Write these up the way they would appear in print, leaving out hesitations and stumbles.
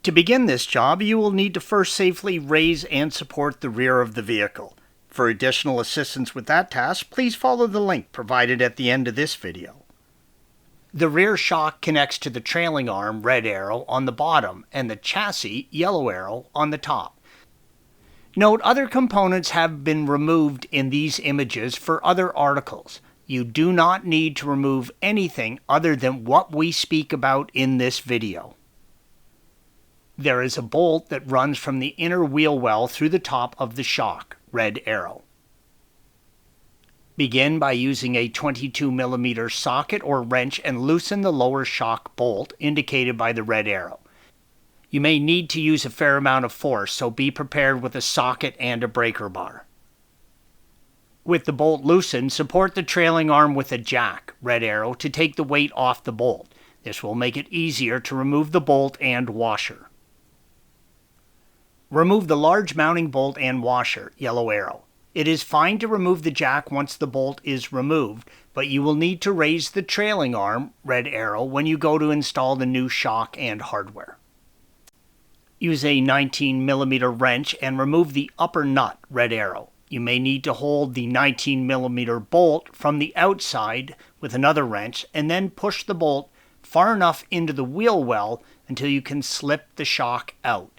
To begin this job, you will need to first safely raise and support the rear of the vehicle. For additional assistance with that task, please follow the link provided at the end of this video. The rear shock connects to the trailing arm, red arrow, on the bottom, and the chassis, yellow arrow, on the top. Note other components have been removed in these images for other articles. You do not need to remove anything other than what we speak about in this video. There is a bolt that runs from the inner wheel well through the top of the shock, red arrow. Begin by using a 22mm socket or wrench and loosen the lower shock bolt indicated by the red arrow. You may need to use a fair amount of force, so be prepared with a socket and a breaker bar. With the bolt loosened, support the trailing arm with a jack, red arrow, to take the weight off the bolt. This will make it easier to remove the bolt and washer. Remove the large mounting bolt and washer, yellow arrow. It is fine to remove the jack once the bolt is removed, but you will need to raise the trailing arm, red arrow, when you go to install the new shock and hardware. Use a 19mm wrench and remove the upper nut, red arrow. You may need to hold the 19mm bolt from the outside with another wrench and then push the bolt far enough into the wheel well until you can slip the shock out.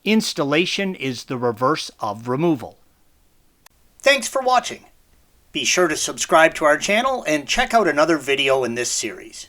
Installation is the reverse of removal. Thanks for watching. Be sure to subscribe to our channel and check out another video in this series.